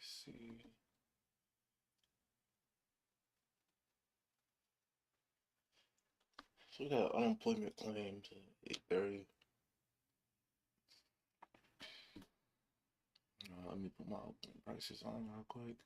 see. So we got unemployment claims at 8:30. Let me put my opening prices on real quick.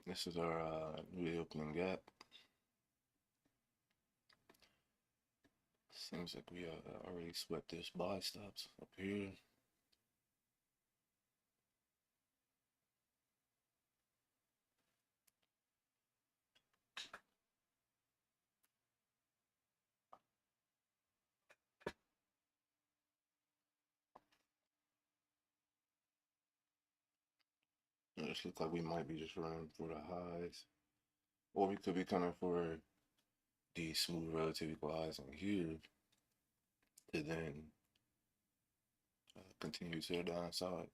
This is our newly opening gap. Seems like we already swept this buy stops up here. It just looks like we might be just running for the highs, or we could be coming for the smooth relative equalizing here to then continue to the downside.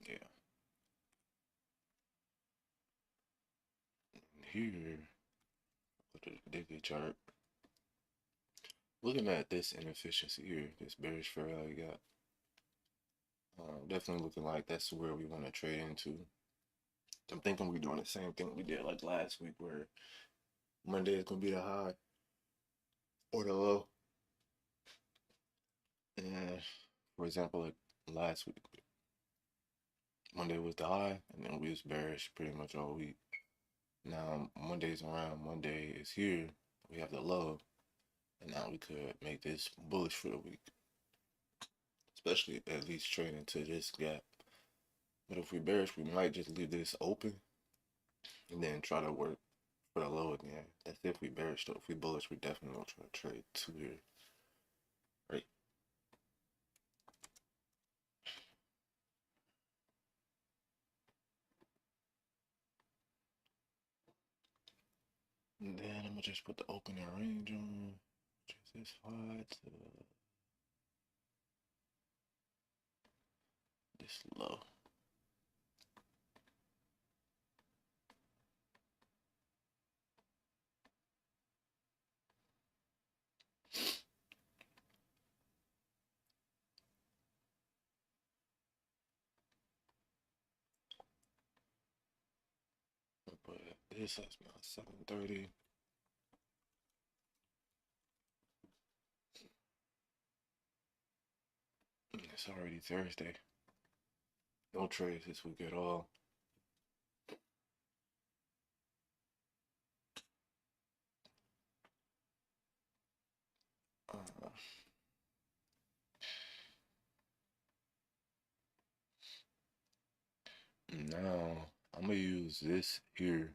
Yeah. And here, go to the daily chart. Looking at this inefficiency here, this bearish fair value gap, definitely looking like that's where we want to trade into. I'm thinking we're doing the same thing we did like last week, where Monday is gonna be the high or the low. And for example, like last week, Monday was the high, and then we was bearish pretty much all week. Now Monday's around, Monday is here, we have the low, and now we could make this bullish for the week, especially at least trading to this gap. But if we bearish, we might just leave this open and then try to work for the low again. That's if we bearish though. If we bullish, we definitely gonna try to trade to here. Right. And then I'm gonna just put the opening range on, which is this high to this low. But this has my 7:30. It's already Thursday. No trades this week at all. Uh, Now I'm gonna use this here.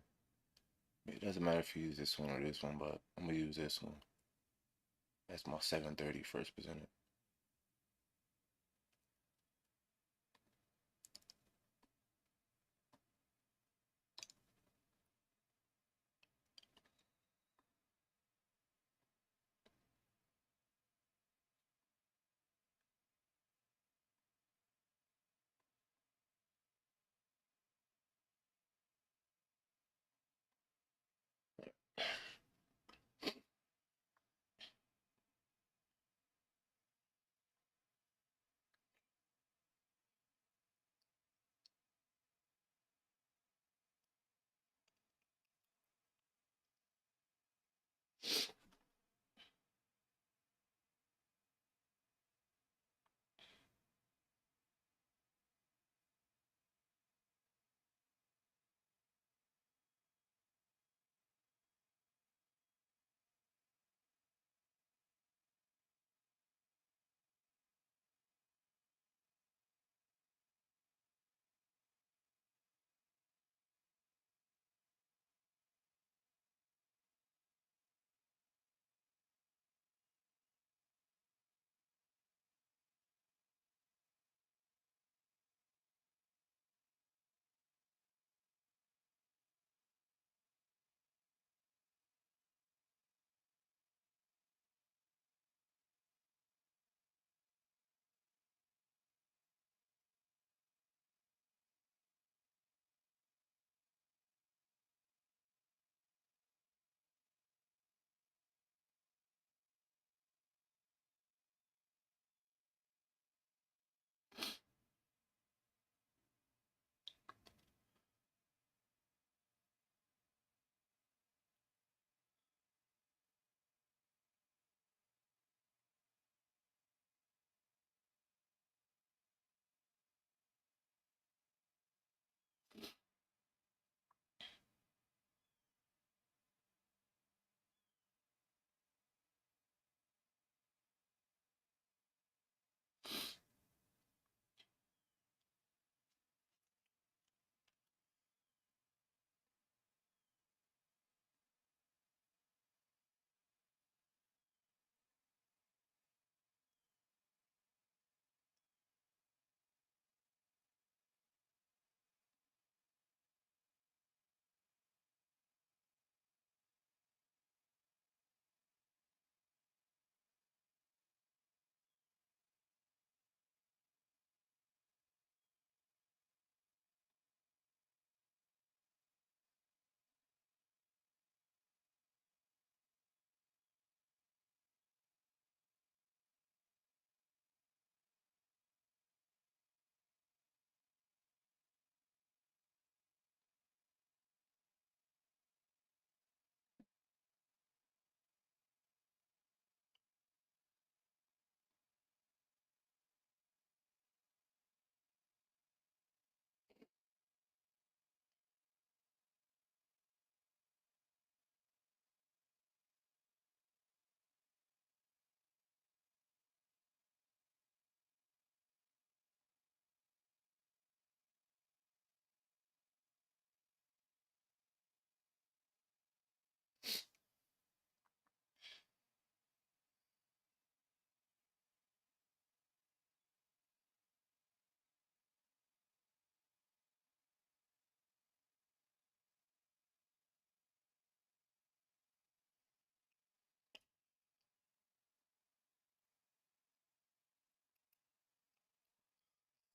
It doesn't matter if you use this one or this one, but I'm gonna use this one. That's my 7:30 first presented.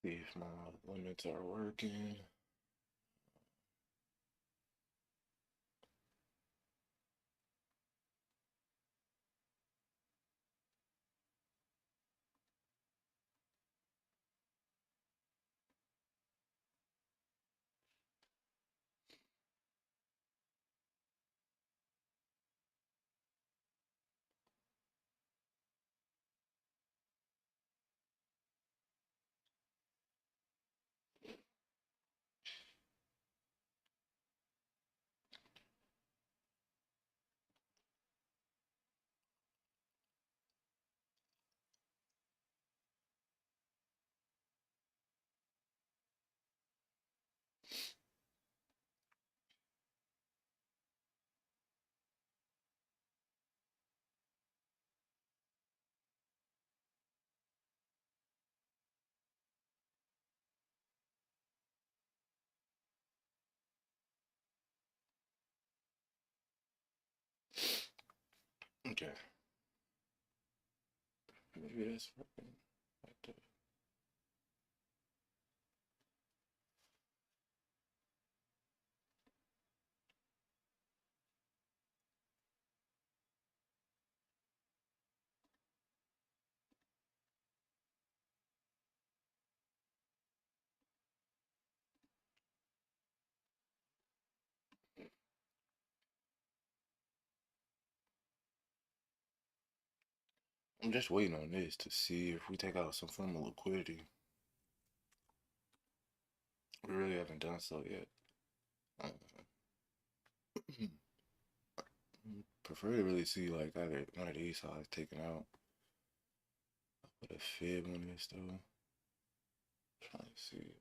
See if my limits are working. Okay, maybe that's working. I'm just waiting on this to see if we take out some form of liquidity. We really haven't done so yet. Uh, prefer to really see like either one of these sides taken out. Put a fib on this though. Trying to see.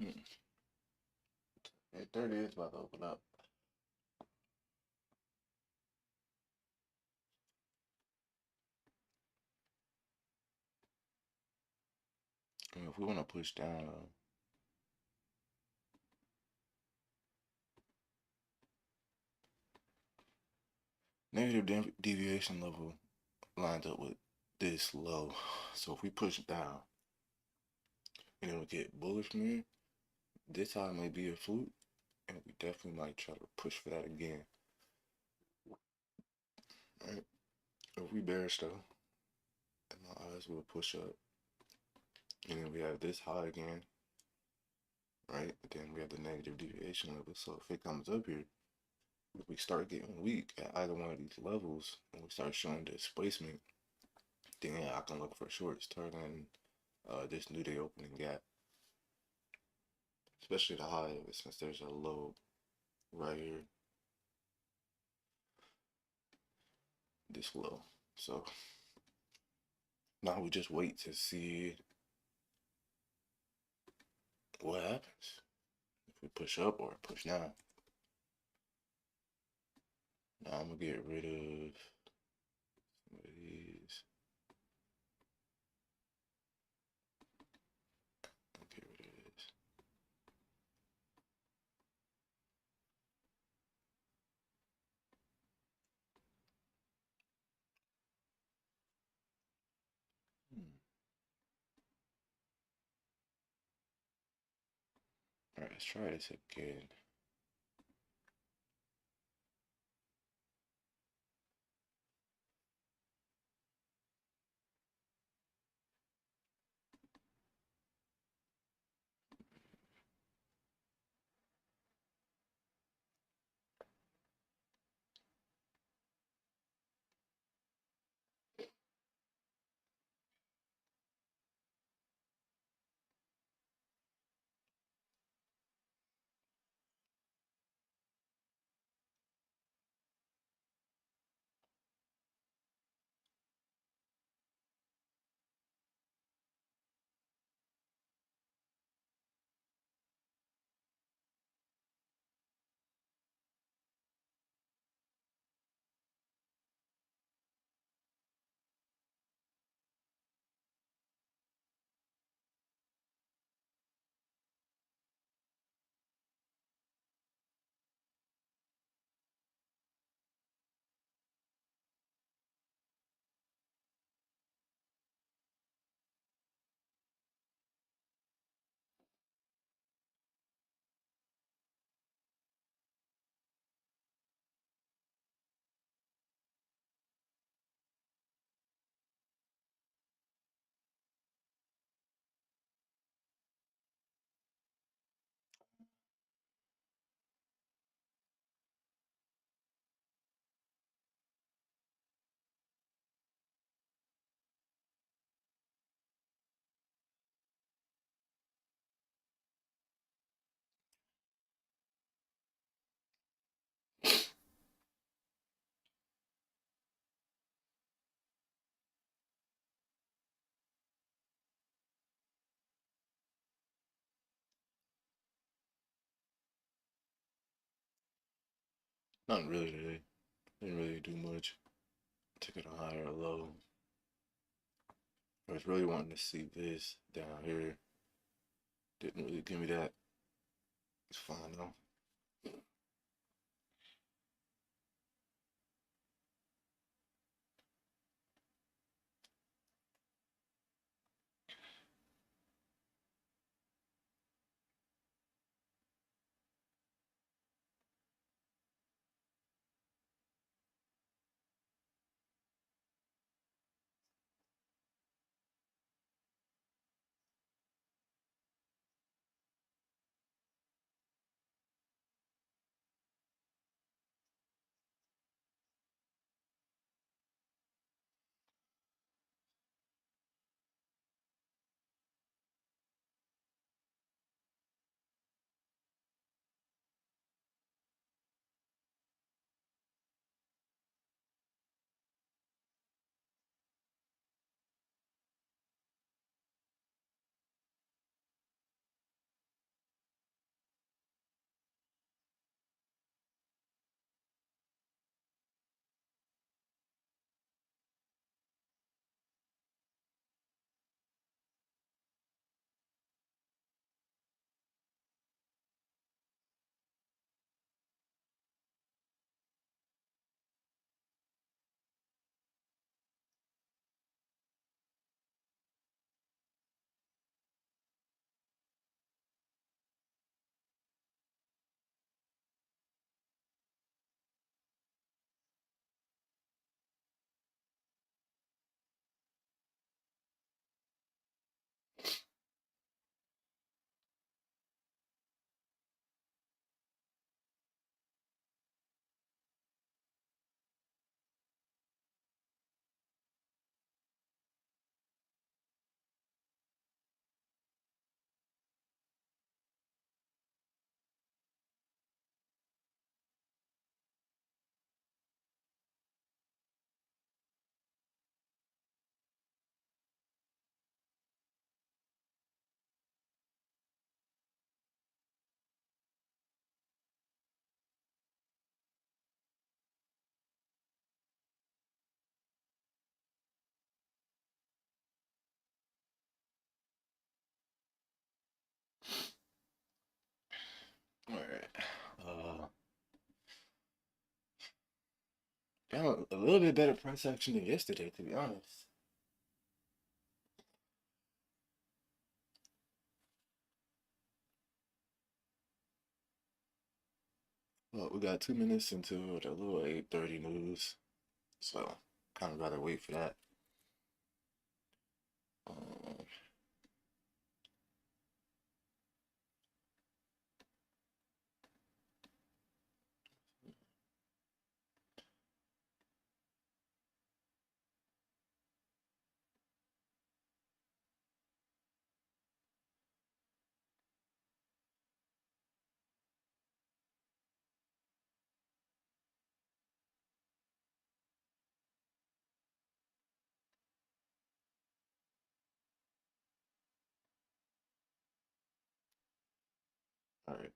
Hmm. 8:30 is about to open up. If we want to push down, negative deviation level lines up with this low. So if we push down and then we get bullish from here, this high may be a fluke, and we definitely might try to push for that again. Right? If we bearish though, and my eyes will push up, and then we have this high again, right? But then we have the negative deviation level. So if it comes up here, if we start getting weak at either one of these levels, and we start showing displacement, then yeah, I can look for shorts targeting this new day opening gap, especially the high of it, since there's a low right here, this low. So now we just wait to see what happens. If we push up or push down. Now I'm gonna get rid of some of these. Get rid of this. All right, let's try this again. Not really today. Didn't really do much. Took it a high or a low. I was really wanting to see this down here. Didn't really give me that. It's fine though. All right. Damn, a little bit better price action than yesterday, to be honest. Well, we got 2 minutes into the little 8:30 news, so kind of rather wait for that. Um, all right.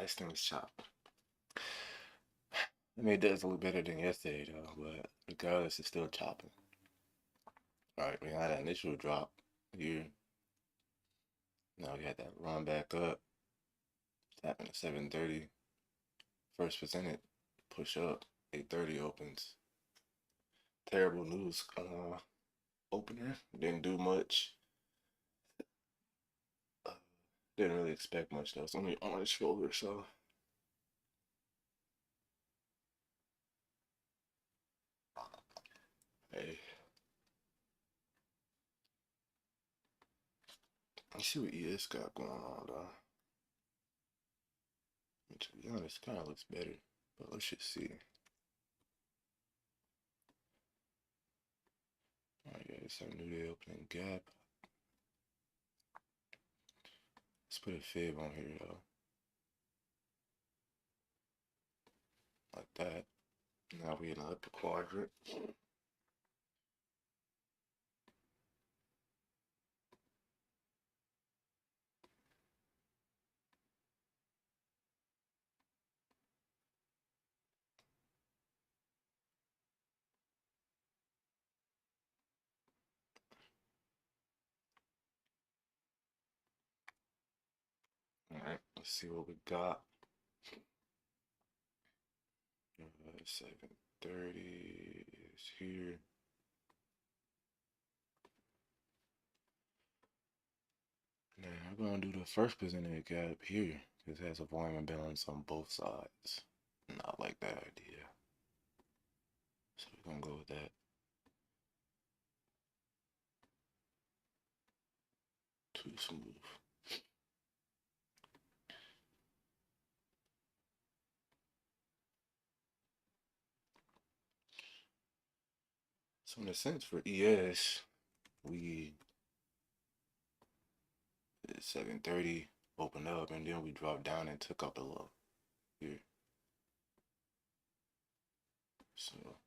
This thing is chopped. I mean, it does look better than yesterday though, but regardless, it's still chopping. All right, we had an initial drop here. Now we had that run back up, tapping at 7:30. First percentage push up, 8:30 opens. Terrible news. Opener didn't do much. Uh, didn't really expect much though. It's only on his shoulder, so hey, let's see what ES got going on though. To be honest, kind of looks better, but let's just see. Alright, yeah, it's a new day opening gap. Let's put a fib on here though, like that. Now we in the upper quadrant. Alright, let's see what we got. 7:30 is here. Now we're gonna do the first percentage gap here. This has a volume imbalance on both sides. Not like that idea. So we're gonna go with that. Too smooth. So in a sense for ES, we at 7:30 opened up and then we dropped down and took out the low here. So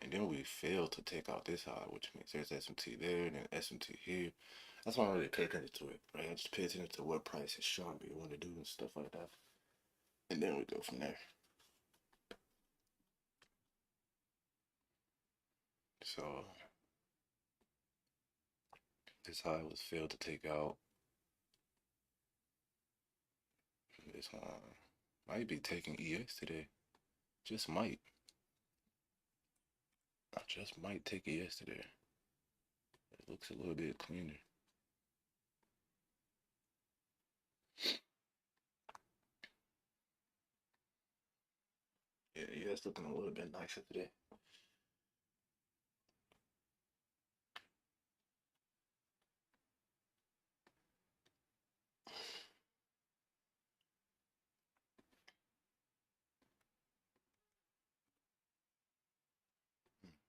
and then we failed to take out this high, which means there's SMT there and then SMT here. That's why I don't really pay attention to it, right? I just pay attention to what price is showing me when to do and stuff like that. And then we go from there. So this high was failed to take out. This one might be taking ES today. Just might. I just might take ES today. It looks a little bit cleaner. Yeah, ES looking a little bit nicer today.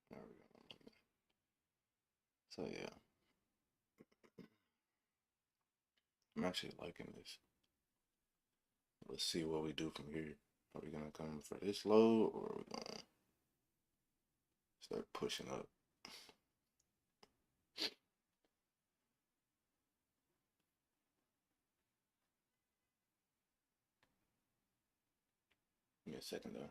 There we go. So yeah, I'm actually liking this. Let's see what we do from here. Are we gonna come for this low or are we gonna start pushing up? Give me a second though.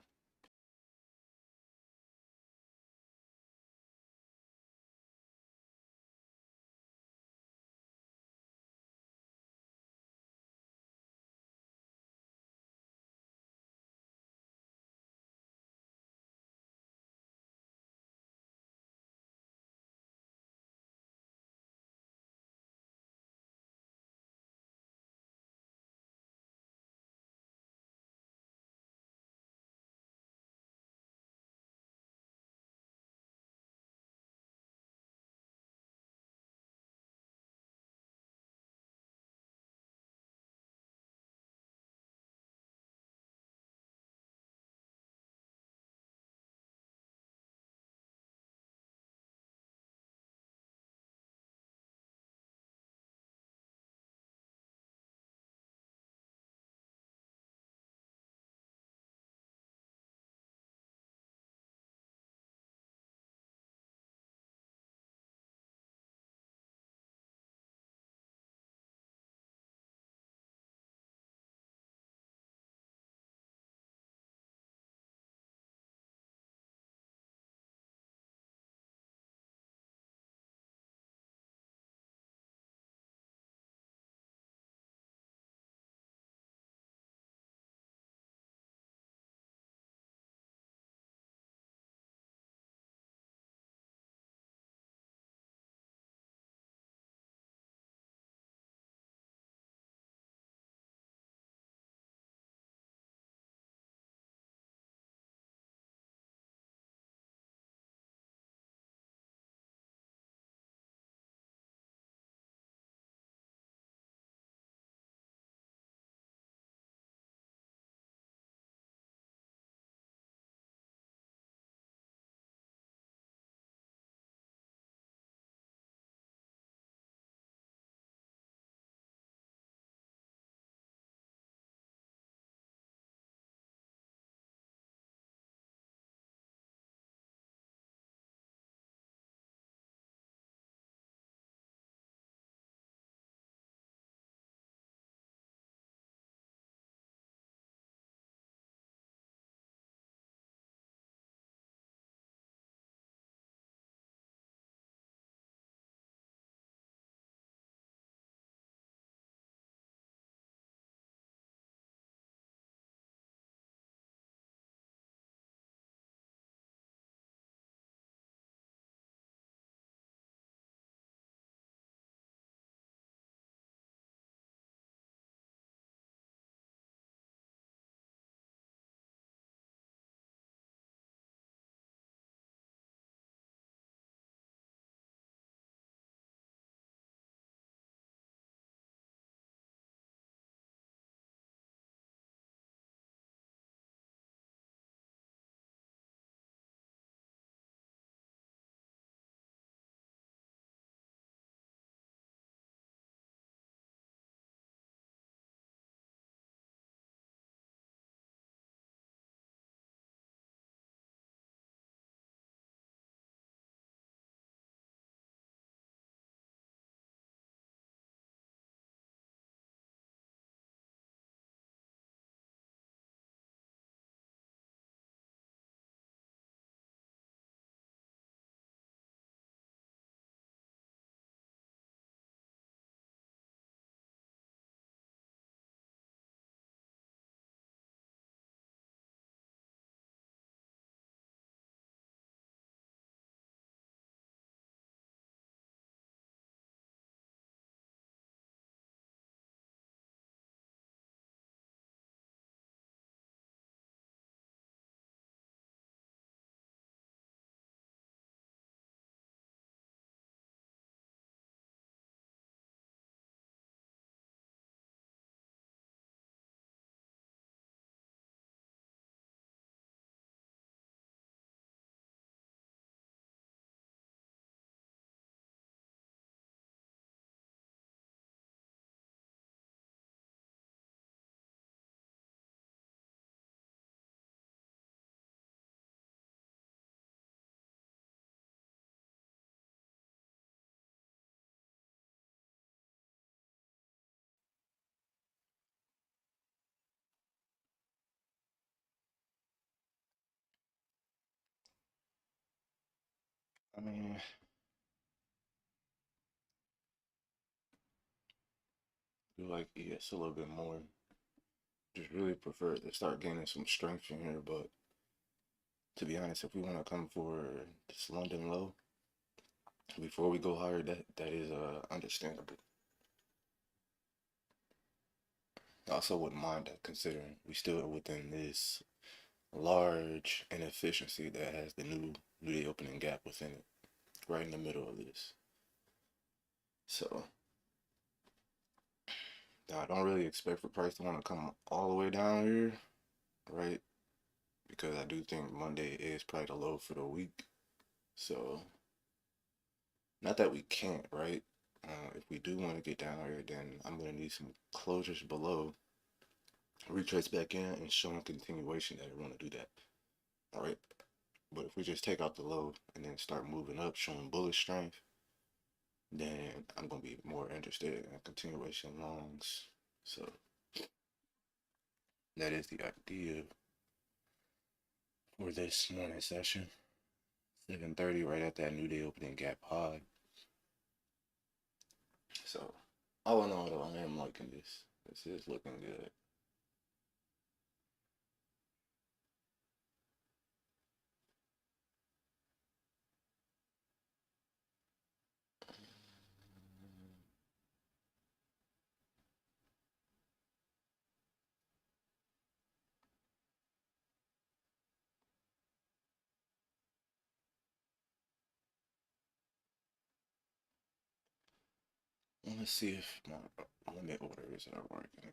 I mean, I feel like ES a little bit more. Just really prefer to start gaining some strength in here, but to be honest, if we want to come for this London low before we go higher, that is understandable. I also wouldn't mind that considering we still within this large inefficiency that has the new day opening gap within it, right in the middle of this. So I don't really expect for price to want to come all the way down here, right? Because I do think Monday is probably the low for the week. So not that we can't, right? If we do want to get down here, then I'm gonna need some closures below, retrace back in, and showing continuation that I want to do that. All right. But if we just take out the low and then start moving up, showing bullish strength, then I'm gonna be more interested in continuation longs. So that is the idea for this morning session. 7:30, right at that new day opening gap high. So all in all, though, I am liking this. This is looking good. Let's see if my limit orders are working again.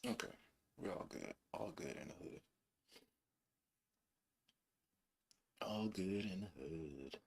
Okay, we're all good. All good in the hood. All good in the hood.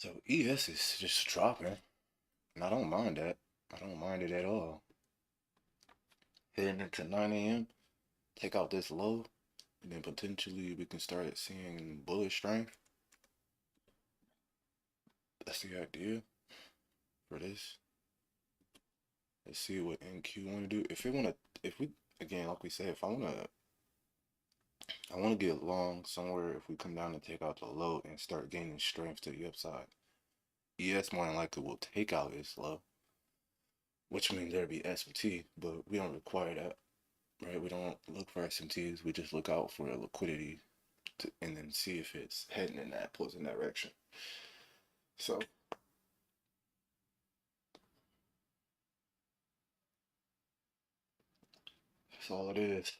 So ES is just dropping, and I don't mind that. I don't mind it at all. Heading into 9 a.m., take out this low, and then potentially we can start seeing bullish strength. That's the idea for this. Let's see what NQ want to do. If it want to, if we again, like we said, if I want to get long somewhere. If we come down and take out the low and start gaining strength to the upside, ES more than likely will take out its low, which means there'll be SMT, but we don't require that, right? We don't look for SMTs. We just look out for liquidity and then see if it's heading in that opposing direction. So that's all it is.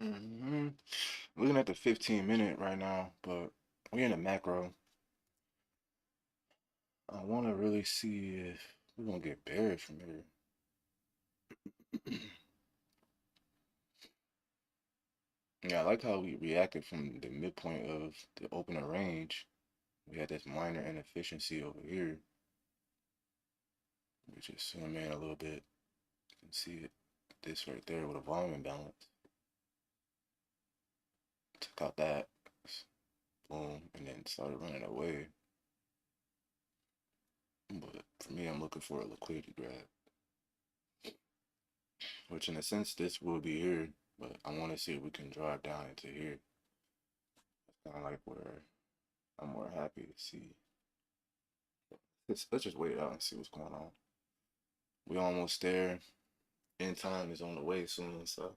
Hmm. Looking at the 15-minute right now, but we're in a macro. I want to really see if we're gonna get bearish from here. Yeah, I like how we reacted from the midpoint of the opener range. We had this minor inefficiency over here. We just zoom in a little bit. You can see it. This right there with a volume imbalance. Took out that. Boom. And then started running away. But for me, I'm looking for a liquidity grab. Which in a sense, this will be here. But I want to see if we can drive down into here. That's kind of like where I'm more happy to see. Let's just wait it out and see what's going on. We almost there. End time is on the way soon, so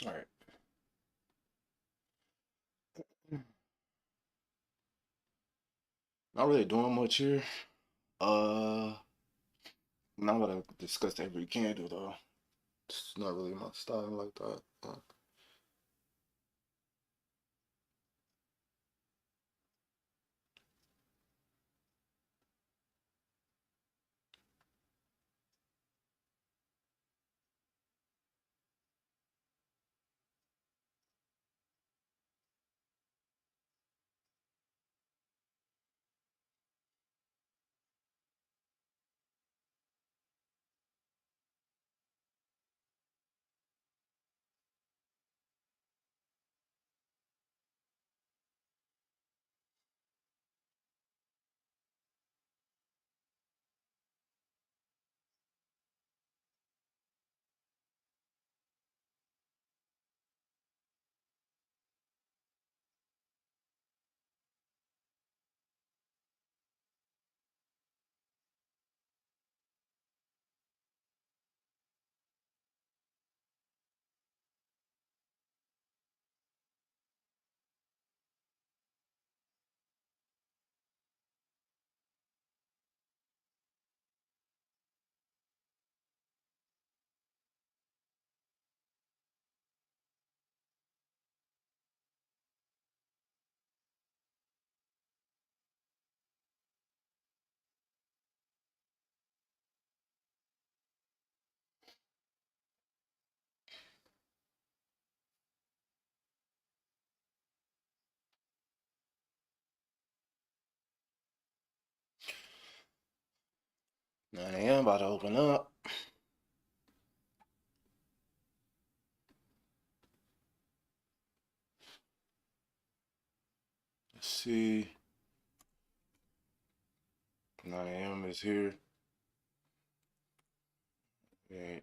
All right. Not really doing much here. Uh, Not what I discussed every candle though. It's not really my style like that. I am about to open up. Let's see. 9 a.m. is here. Yeah.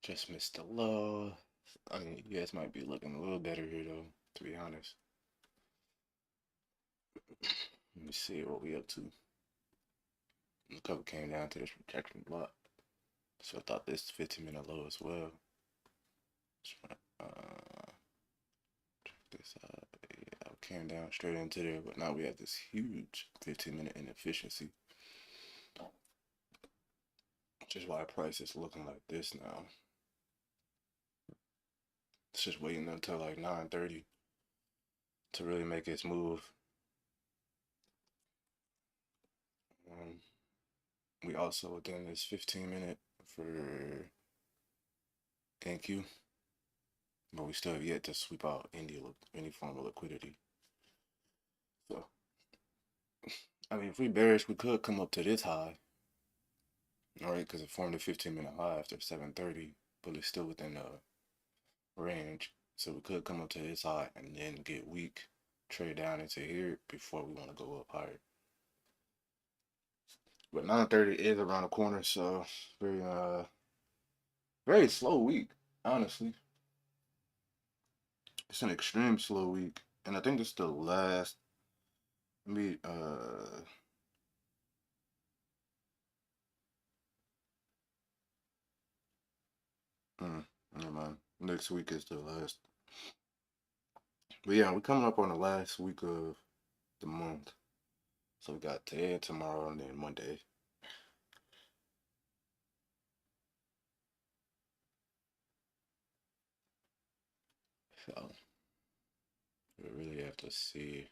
Just missed the low. I mean, you guys might be looking a little better here though, to be honest. Let me see what we up to. The cover came down to this rejection block. So I thought this 15-minute low as well. Check this out. Yeah, I came down straight into there, but now we have this huge 15-minute inefficiency. Which is why price is looking like this now. It's just waiting until like 9:30 to really make its move. We also within this 15-minute for NQ, but we still have yet to sweep out any form of liquidity. So, I mean, if we bearish, we could come up to this high, all right, because it formed a 15-minute high after 7:30, but it's still within the range. So we could come up to this high and then get weak, trade down into here before we want to go up higher. But 9:30 is around the corner, so very slow week, honestly. It's an extreme slow week, and I think this is the last. Me never mind. Next week is the last. But yeah, we're coming up on the last week of the month. So we got today, tomorrow, and then Monday. So we really have to see.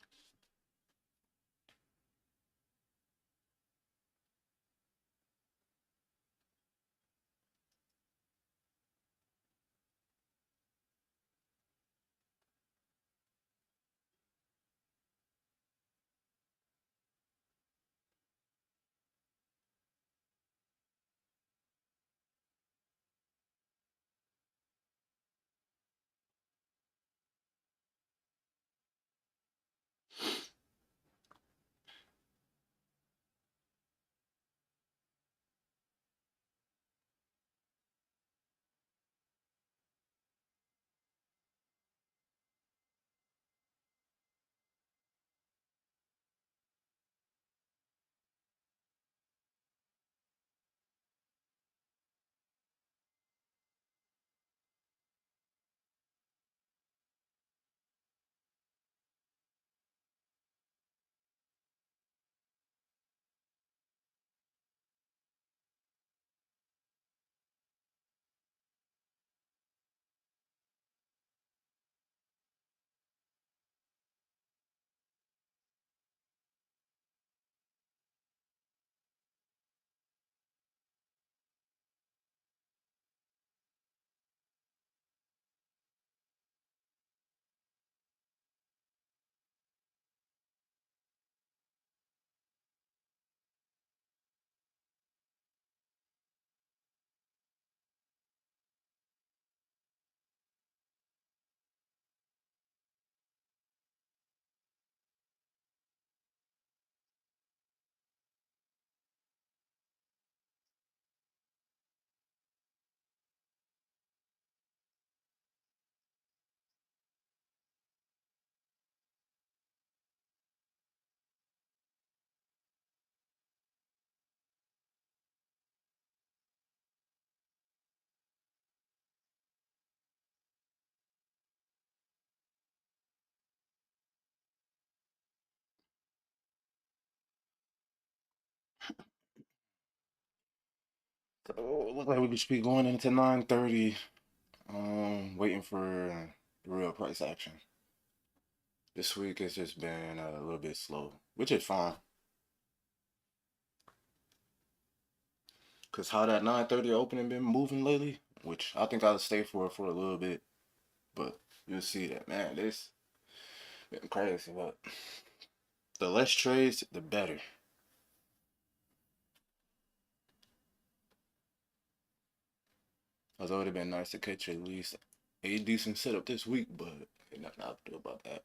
So it looks like we should be going into 9:30. Waiting for the real price action. This week has just been a little bit slow, which is fine. Cause how that 9:30 opening been moving lately, which I think I'll stay for a little bit, but you'll see that man, this been crazy. But the less trades, the better. Although it'd have been nice to catch at least a decent setup this week, but ain't nothing I can do about that.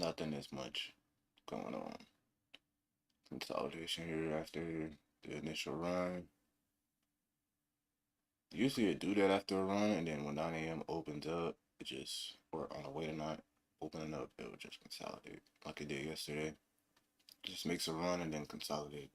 nothing as much going on. Consolidation here after the initial run. Usually it do that after a run, and then when 9 a.m. opens up, it just, or on the way to not opening up, it will just consolidate like it did yesterday. Just makes a run and then consolidate.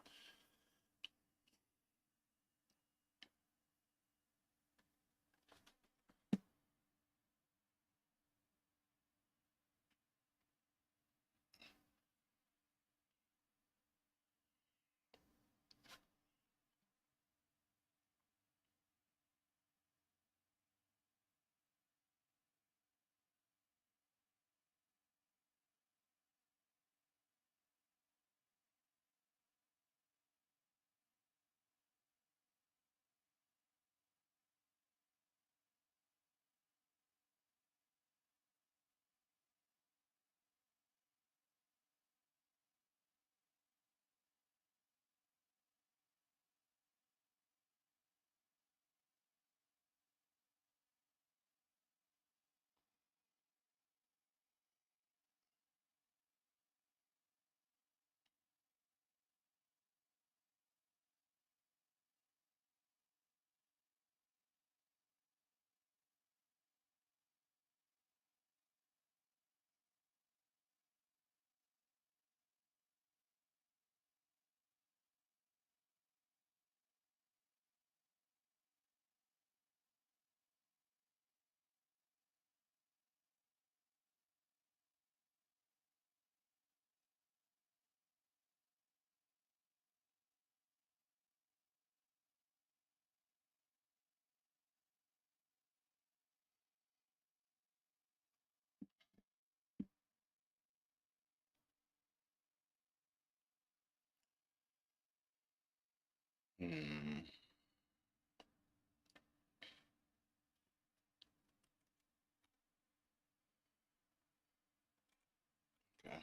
Hmm. Okay.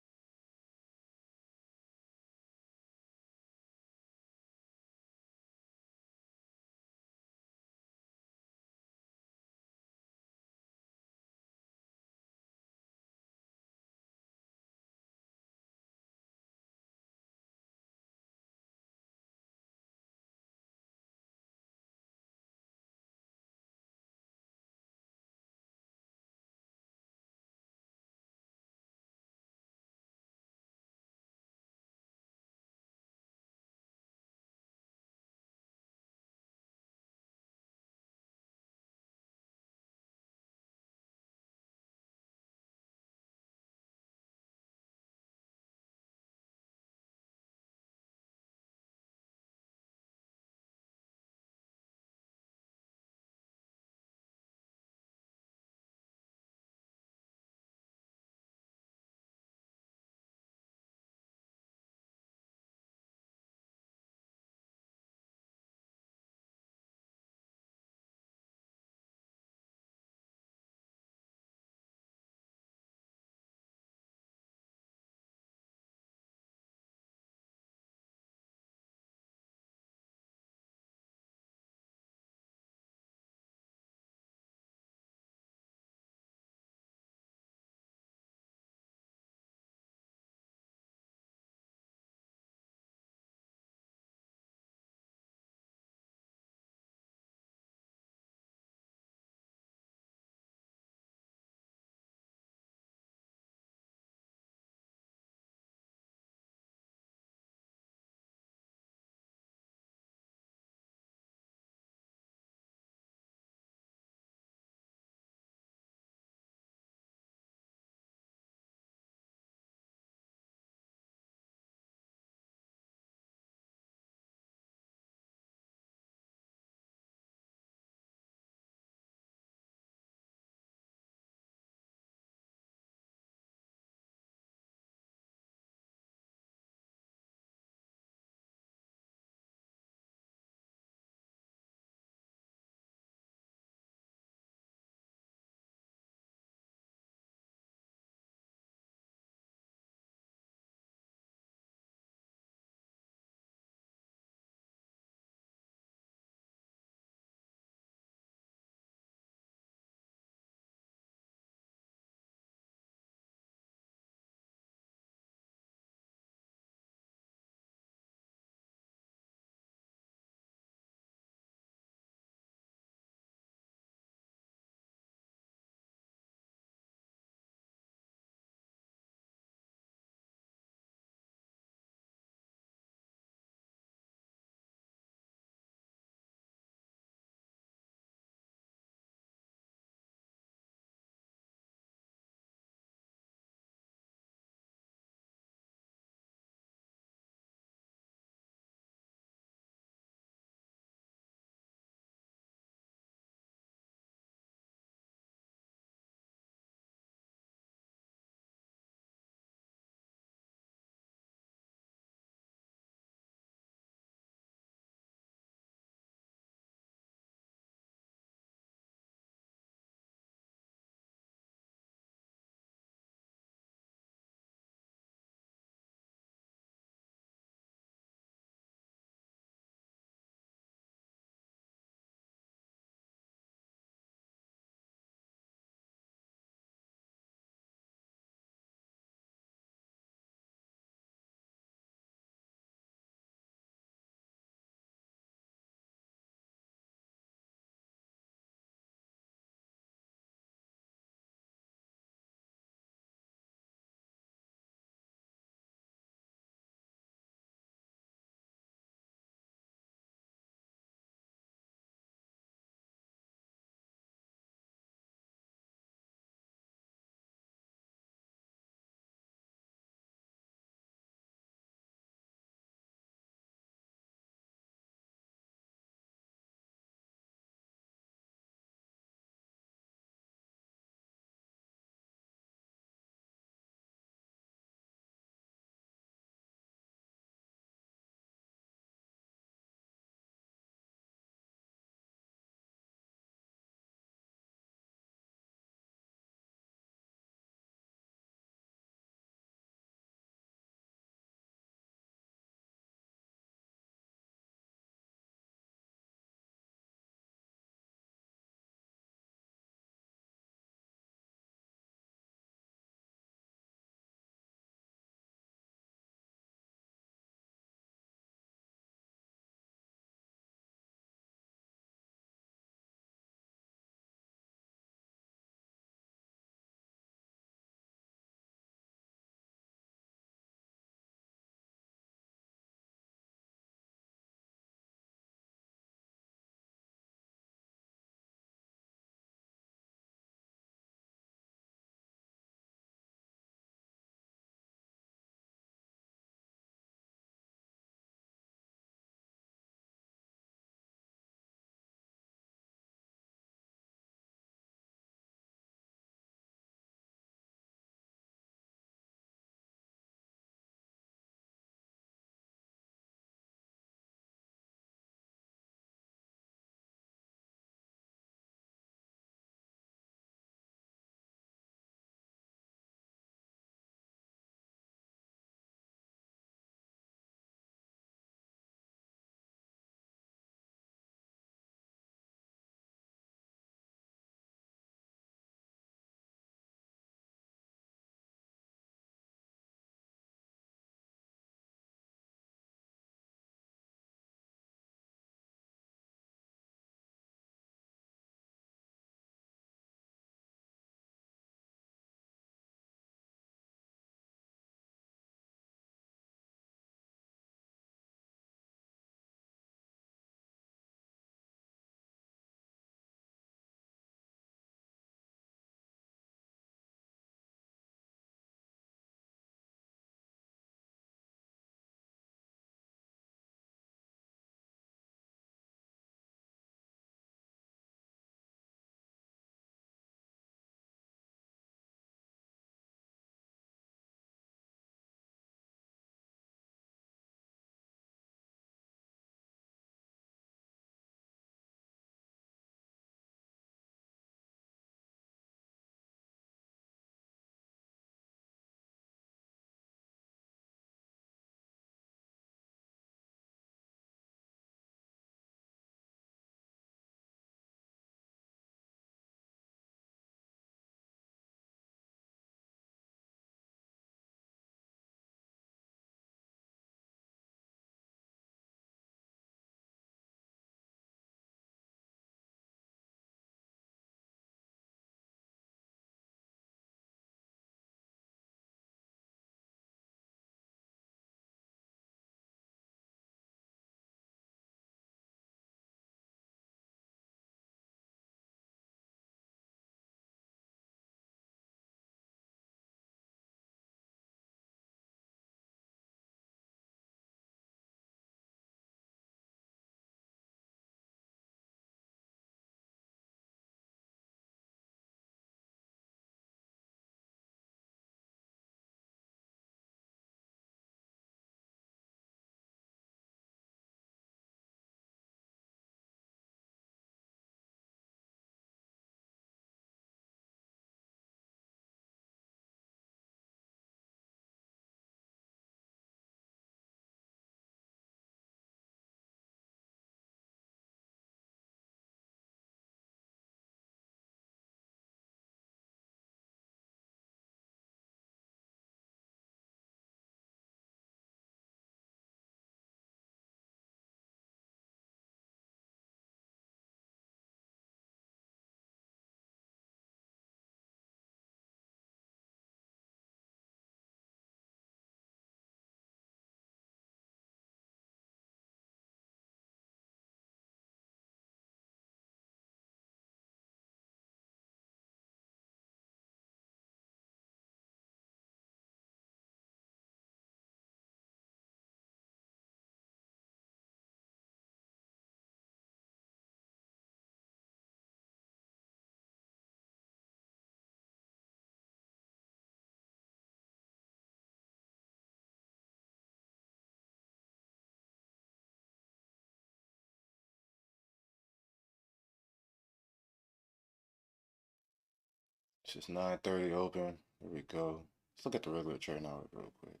It's just 9:30 open. Here we go. Let's look at the regular trading hours real quick.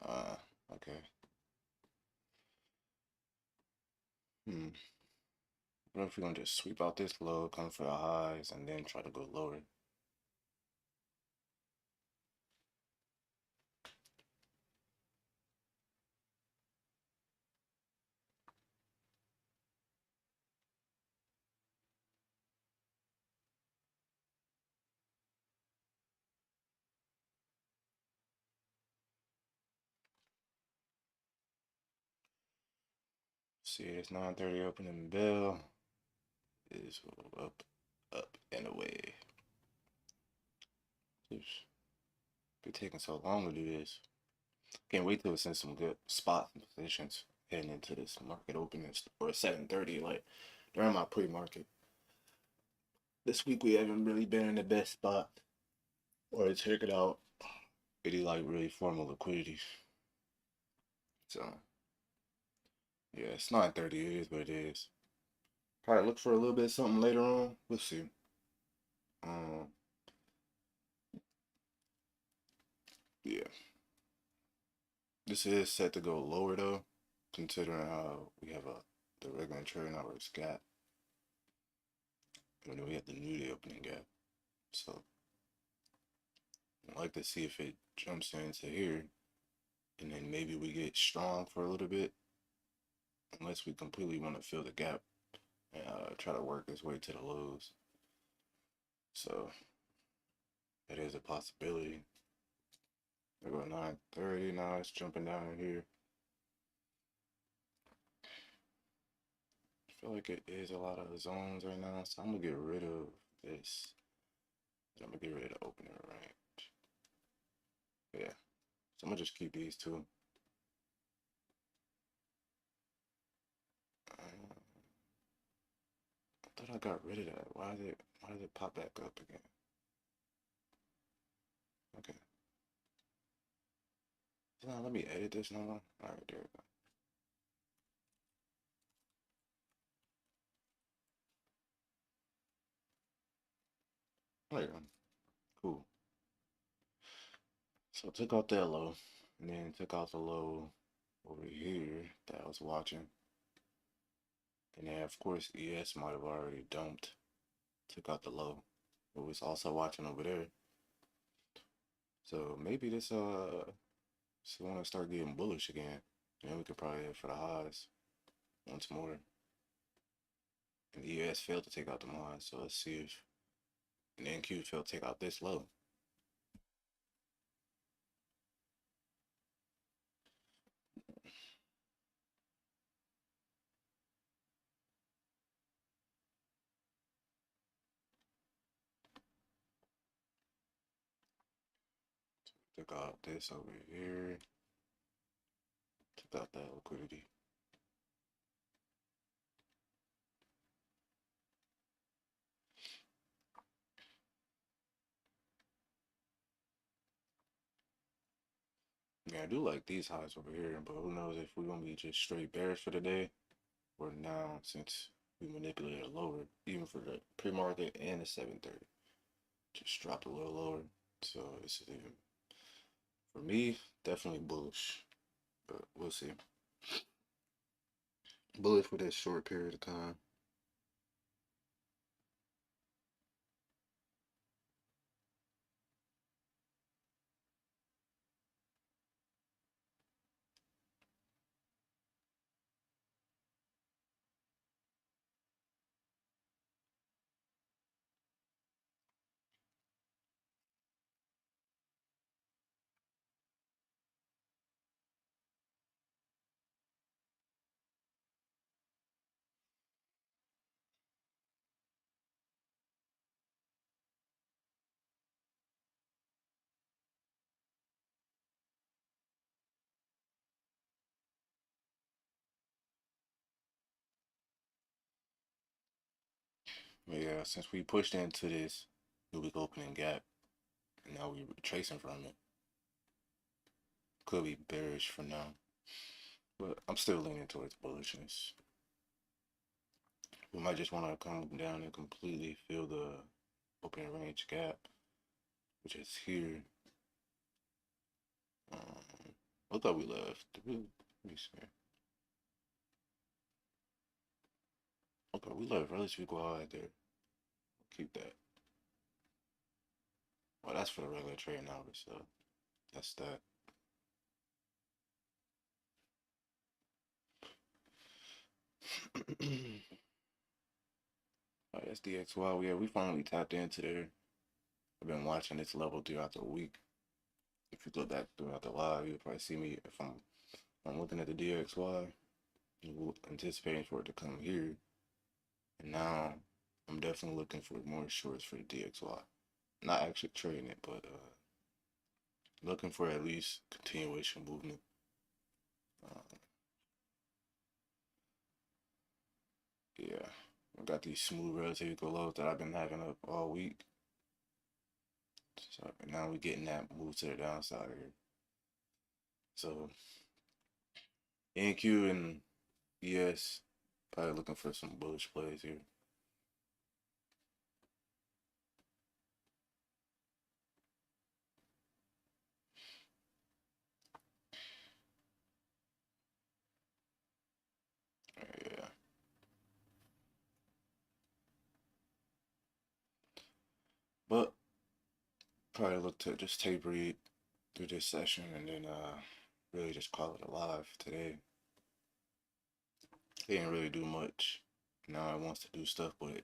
Uh, okay. Hmm. What if we're gonna just sweep out this low, come for the highs, and then try to go lower? See, it's 9:30 opening bell. Is up, up, and away. Oops. Be taking so long to do this. Can't wait till it's in some good spots and positions heading into this market opening or 7:30. Like during my pre-market this week, we haven't really been in the best spot or check it out. Any like really formal liquidity. So yeah, it's 9:30. It is what it is. Probably look for a little bit of something later on. We'll see. Um, yeah, this is set to go lower though, considering how we have the regular trading hours gap, and then we have the new day opening gap. So I'd like to see if it jumps into here, and then maybe we get strong for a little bit, unless we completely want to fill the gap and try to work its way to the lows. So that is a possibility. There go 9:30 now. It's jumping down in here. I feel like it is a lot of zones right now, so I'm gonna get rid of this. I'm gonna get rid of the opening range. Yeah, so I'm gonna just keep these two. I thought I got rid of that. Why did it pop back up again? Okay. So now let me edit this now. All right, there we go. There you go. Cool. So I took out that low, and then took out the low over here that I was watching. And then of course ES might have already dumped. Took out the low. But was also watching over there. So maybe this so want to start getting bullish again. Then we could probably head for the highs once more. And the ES failed to take out the highs, so let's see if an NQ failed to take out this low. Took out this over here. Took out that liquidity. Yeah, I do like these highs over here, but who knows if we're gonna be just straight bearish for the day or now since we manipulated lower, even for the pre-market and the 7:30. Just dropped a little lower. So this is even for me, definitely bullish. But we'll see. Bullish for this short period of time. But yeah, since we pushed into this new week opening gap, and now we're retracing from it, could be bearish for now. But I'm still leaning towards bullishness. We might just want to come down and completely fill open range gap, which is here. Look like we left. Let me see. Okay, we left relatively wide there. Keep that. Well, that's for the regular trading hours, so that's that. Oh, that's DXY. Yeah, we finally tapped into there. I've been watching this level throughout the week. If you look back throughout the live, you'll probably see me if I'm looking at the DXY, anticipating for it to come here. And now I'm definitely looking for more shorts for the DXY. Not actually trading it, but looking for at least continuation movement. Yeah, I got these smooth relative lows that I've been having up all week. So now we're getting that move to the downside here. So NQ and ES probably looking for some bullish plays here. Yeah. But probably look to just taper it through this session and then really just call it a live today. They didn't really do much. Now it wants to do stuff, but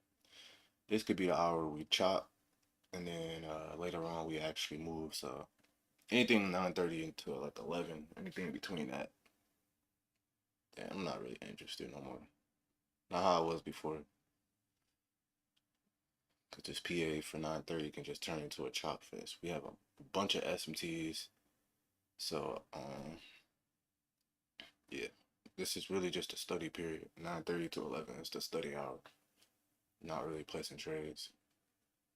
this could be the hour we chop and then later on we actually move. So anything 9:30 until like 11, anything between that, yeah, I'm not really interested no more. Not how I was before. Cause this PA for 9:30 can just turn into a chop fest. We have a bunch of SMTs, so yeah, this is really just a study period. 9:30 to 11 is the study hour. Not really placing trades.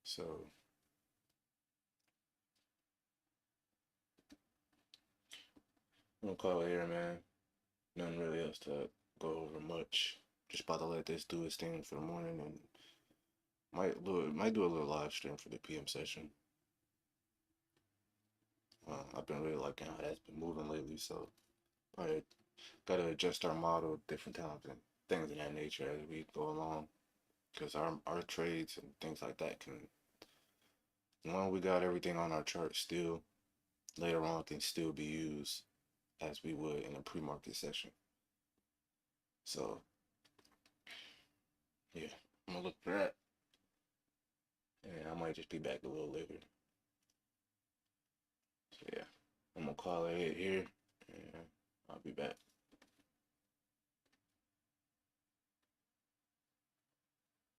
So I'm gonna call it here, man. Nothing really else to go over much. Just about to let this do its thing for the morning and might do a little live stream for the PM session. I've been really liking how that's been moving lately, so probably gotta adjust our model different times and things of that nature as we go along. Because our trades and things like that can, when we got everything on our chart still, later on can still be used as we would in a pre-market session. So yeah, I'm gonna look for that. And I might just be back a little later. So yeah, I'm gonna call it here and I'll be back.